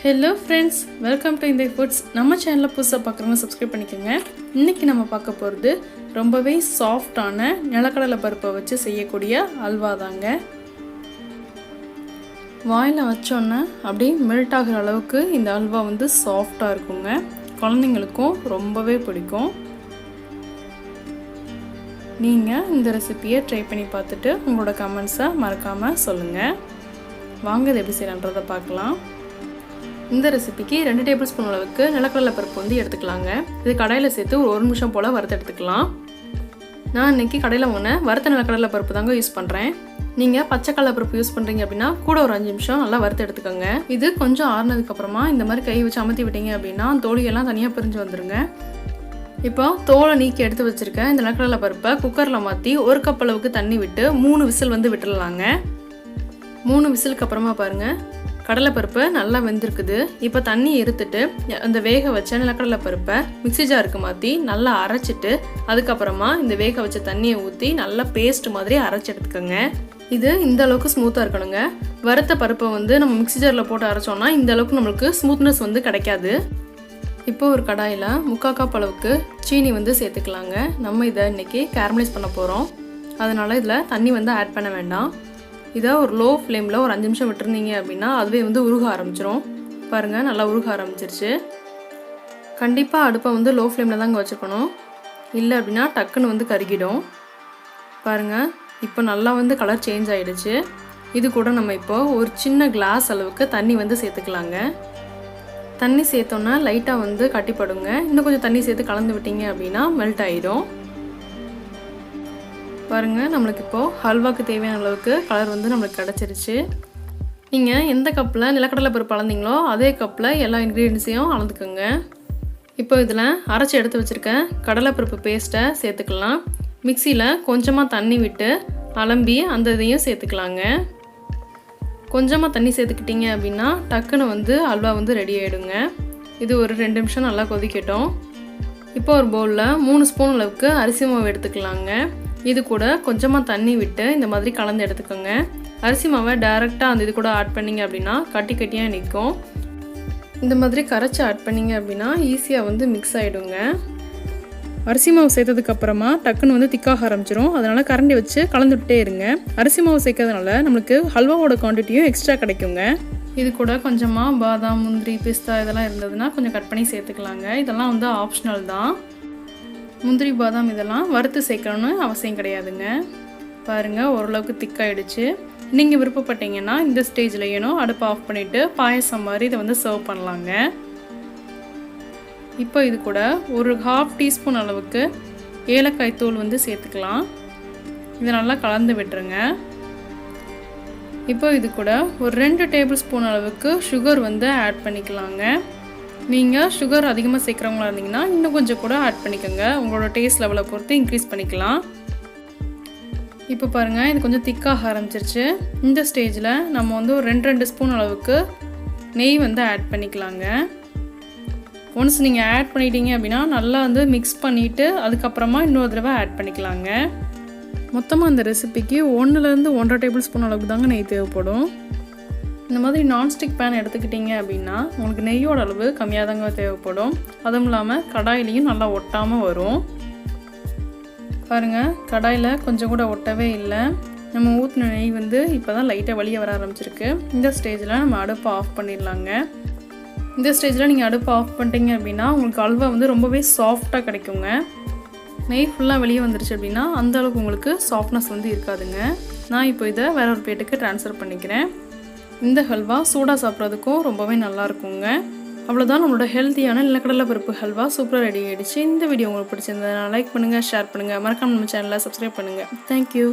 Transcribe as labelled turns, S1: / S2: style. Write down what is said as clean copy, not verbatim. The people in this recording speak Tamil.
S1: Hello friends, welcome to Vindhagi Foods. நம்ம சேனலை புதுசாக பார்க்குறவங்க சப்ஸ்கிரைப் பண்ணிக்கோங்க. இன்றைக்கி நம்ம பார்க்க போகிறது ரொம்பவே சாஃப்டான நிலக்கடலை பருப்பை வச்சு செய்யக்கூடிய அல்வா தாங்க. வாயில் வச்சோன்னே அப்படியே மெல்ட் ஆகிற அளவுக்கு இந்த அல்வா வந்து சாஃப்டாக இருக்குங்க. குழந்தைங்களுக்கும் ரொம்பவே பிடிக்கும். நீங்கள் இந்த ரெசிபியை ட்ரை பண்ணி பார்த்துட்டு உங்களோட கமெண்ட்ஸை மறக்காமல் சொல்லுங்கள். வாங்க இது எப்படி செய்யலான்றதை பார்க்கலாம். இந்த ரெசிபிக்கு 2 டேபிள் ஸ்பூன் அளவுக்கு நிலக்கடலை பருப்பு வந்து எடுத்துக்கலாங்க. இது கடாயில் சேர்த்து ஒரு 1 நிமிஷம் போல் வறுத்து எடுத்துக்கலாம். நான் இன்றைக்கி கடையில் வாங்கின வறுத்த நிலக்கடலை பருப்பு தாங்க யூஸ் பண்ணுறேன். நீங்கள் பச்சைக்கடலை பருப்பு யூஸ் பண்ணுறீங்க அப்படின்னா கூட ஒரு 5 நிமிஷம் நல்லா வறுத்து எடுத்துக்கோங்க. இது கொஞ்சம் ஆறுனதுக்கப்புறமா இந்த மாதிரி கை வச்சு அமர்த்தி விட்டீங்க அப்படின்னா தோலியெல்லாம் தனியாக பிரிஞ்சு வந்துடுங்க. இப்போ தோலை நீக்கி எடுத்து வச்சுருக்கேன் இந்த நிலக்கடலை பருப்பை குக்கரில் மாற்றி 1 கப் அளவுக்கு தண்ணி விட்டு 3 விசில் வந்து விட்டுடலாங்க. 3 விசிலுக்கு அப்புறமா பாருங்கள் கடலைப்பருப்பு நல்லா வெந்திருக்குது. இப்போ தண்ணி எடுத்துட்டு அந்த வேக வச்ச நிலக்கடலை பருப்பை மிக்ஸி ஜாருக்கு மாற்றி நல்லா அரைச்சிட்டு அதுக்கப்புறமா இந்த வேக வச்ச தண்ணியை ஊற்றி நல்லா பேஸ்ட் மாதிரி அரைச்சி எடுத்துக்கோங்க. இது இந்த அளவுக்கு ஸ்மூத்தாக இருக்கணுங்க. வறுத்த பருப்பை வந்து நம்ம மிக்ஸி ஜாரில் போட்டு அரைச்சோன்னா இந்த அளவுக்கு நம்மளுக்கு ஸ்மூத்னஸ் வந்து கிடைக்காது. இப்போ ஒரு கடாயில் 3/4 கப் அளவுக்கு சீனி வந்து சேர்த்துக்கலாங்க. நம்ம இதை இன்றைக்கி கேரமலைஸ் பண்ண போகிறோம். அதனால் இதில் தண்ணி வந்து ஆட் பண்ண வேண்டாம். இதை ஒரு லோ ஃப்ளேமில் ஒரு 5 நிமிஷம் விட்டுருந்தீங்க அப்படின்னா அதுவே வந்து உருக ஆரம்பிச்சிரும். பாருங்கள் நல்லா உருக ஆரம்பிச்சிருச்சு. கண்டிப்பாக அடுப்பை வந்து லோ ஃப்ளேமில் தாங்க வச்சுக்கணும், இல்லை அப்படின்னா டக்குன்னு வந்து கருகிடும். பாருங்கள் இப்போ நல்லா வந்து கலர் சேஞ்ச் ஆகிடுச்சு. இது கூட நம்ம இப்போது ஒரு சின்ன கிளாஸ் அளவுக்கு தண்ணி வந்து சேர்த்துக்கலாங்க. தண்ணி சேர்த்தோன்னா லைட்டாக வந்து கட்டிப்படுங்க. இன்னும் கொஞ்சம் தண்ணி சேர்த்து கலந்து விட்டீங்க அப்படின்னா மெல்ட் ஆகிடும். பாருங்கள் நம்மளுக்கு இப்போது ஹல்வாக்கு தேவையான அளவுக்கு கலர் வந்து நம்மளுக்கு கிடச்சிருச்சு. நீங்கள் எந்த கப்பில் நிலக்கடலை பருப்பு அளந்தீங்களோ அதே கப்பில் எல்லா இன்க்ரீடியன்ஸையும் அளந்துக்குங்க. இப்போ இதில் அரைச்சி எடுத்து வச்சுருக்கேன் கடலைப்பருப்பு பேஸ்ட்டை சேர்த்துக்கலாம். மிக்சியில் கொஞ்சமாக தண்ணி விட்டு அலம்பி அந்த இதையும் சேர்த்துக்கலாங்க. கொஞ்சமாக தண்ணி சேர்த்துக்கிட்டிங்க அப்படின்னா டக்குன்னு வந்து அல்வா வந்து ரெடி ஆகிடுங்க. இது ஒரு 2 நிமிஷம் நல்லா கொதிக்கட்டும். இப்போ ஒரு பவுலில் 3 ஸ்பூன் அளவுக்கு அரிசி மாவு எடுத்துக்கலாங்க. இது கூட கொஞ்சமாக தண்ணி விட்டு இந்த மாதிரி கலந்து எடுத்துக்கோங்க. அரிசி மாவை டைரெக்டாக அந்த இது கூட ஆட் பண்ணிங்க அப்படின்னா கட்டி கட்டியாக நிற்கும். இந்த மாதிரி கரைச்சி ஆட் பண்ணிங்க அப்படின்னா ஈஸியாக வந்து மிக்ஸ் ஆகிடுங்க. அரிசி மாவு சேர்த்ததுக்கப்புறமா டக்குன்னு வந்து திக்காக ஆரம்பிச்சிடும். அதனால் கரண்டி வச்சு கலந்துகிட்டே இருங்க. அரிசி மாவு சேர்க்கறதுனால நம்மளுக்கு ஹல்வாவோட குவான்டிட்டியும் எக்ஸ்ட்ரா கிடைக்குங்க. இது கூட கொஞ்சமாக பாதாம் முந்திரி பிஸ்தா இதெல்லாம் இருந்ததுன்னா கொஞ்சம் கட் பண்ணி சேர்த்துக்கலாங்க. இதெல்லாம் வந்து ஆப்ஷனல் தான். முந்திரி பாதாம் இதெல்லாம் வறுத்து சேர்க்கணும்னு அவசியம் கிடையாதுங்க. பாருங்கள் ஓரளவுக்கு திக்காயிடுச்சு. நீங்கள் விருப்பப்பட்டீங்கன்னா இந்த ஸ்டேஜில் ஏனும் அடுப்பை ஆஃப் பண்ணிவிட்டு பாயசம் மாதிரி இதை வந்து சர்வ் பண்ணலாங்க. இப்போ இது கூட ஒரு 1/2 டீஸ்பூன் அளவுக்கு ஏலக்காய் தூள் வந்து சேர்த்துக்கலாம். இதை நல்லா கலந்து விட்டுருங்க. இப்போ இது கூட ஒரு 2 டேபிள் ஸ்பூன் அளவுக்கு சுகர் வந்து ஆட் பண்ணிக்கலாங்க. நீங்கள் சுகர் அதிகமாக சேர்க்குறவங்களா இருந்தீங்கன்னா இன்னும் கொஞ்சம் கூட ஆட் பண்ணிக்கோங்க. உங்களோட டேஸ்ட் லெவலை பொறுத்து இன்க்ரீஸ் பண்ணிக்கலாம். இப்போ பாருங்கள் இது கொஞ்சம் திக்காக ஆரம்பிச்சிருச்சு. இந்த ஸ்டேஜில் நம்ம வந்து ஒரு 2 ஸ்பூன் அளவுக்கு நெய் வந்து ஆட் பண்ணிக்கலாங்க. ஒன்ஸ் நீங்கள் ஆட் பண்ணிட்டீங்க அப்படின்னா நல்லா வந்து மிக்ஸ் பண்ணிவிட்டு அதுக்கப்புறமா இன்னொரு தடவை ஆட் பண்ணிக்கலாங்க. மொத்தமாக அந்த ரெசிபிக்கு 1லேருந்து 1.5 டேபிள் ஸ்பூன் அளவுக்கு தாங்க நெய் தேவைப்படும். இந்த மாதிரி நான்ஸ்டிக் பேன் எடுத்துக்கிட்டிங்க அப்படின்னா உங்களுக்கு நெய்யோட அளவு கம்மியாக தாங்க தேவைப்படும். அதுவும் இல்லாமல் கடாயிலையும் நல்லா ஒட்டாமல் வரும். பாருங்கள் கடாயில் கொஞ்சம் கூட ஒட்டவே இல்லை. நம்ம ஊற்றின நெய் வந்து இப்போ தான் லைட்டாக வெளியே வர ஆரம்பிச்சிருக்கு. இந்த ஸ்டேஜில் நம்ம அடுப்பை ஆஃப் பண்ணிடலாங்க. இந்த ஸ்டேஜில் நீங்கள் அடுப்பை ஆஃப் பண்ணிட்டீங்க அப்படின்னா உங்களுக்கு அல்வா வந்து ரொம்பவே சாஃப்டாக கிடைக்குங்க. நெய் ஃபுல்லாக வெளியே வந்துருச்சு அப்படின்னா அந்தளவுக்கு உங்களுக்கு சாஃப்ட்னஸ் வந்து இருக்காதுங்க. நான் இப்போ இதை வேற ஒரு பிளேட்டுக்கு ட்ரான்ஸ்ஃபர் பண்ணிக்கிறேன். இந்த ஹல்வா சூடாக சாப்பிட்றதுக்கும் ரொம்பவே நல்லா இருக்குங்க. அவ்வளோதான் நம்மளோட ஹெல்த்தியான நிலக்கடலை பருப்பு ஹல்வா சூப்பராக ரெடி ஆகிடுச்சு. இந்த வீடியோ உங்களுக்கு பிடிச்சிருந்ததுனா லைக் பண்ணுங்கள், ஷேர் பண்ணுங்கள், மறக்காம நம்ம சேனலை சப்ஸ்கிரைப் பண்ணுங்கள். தேங்க்யூ.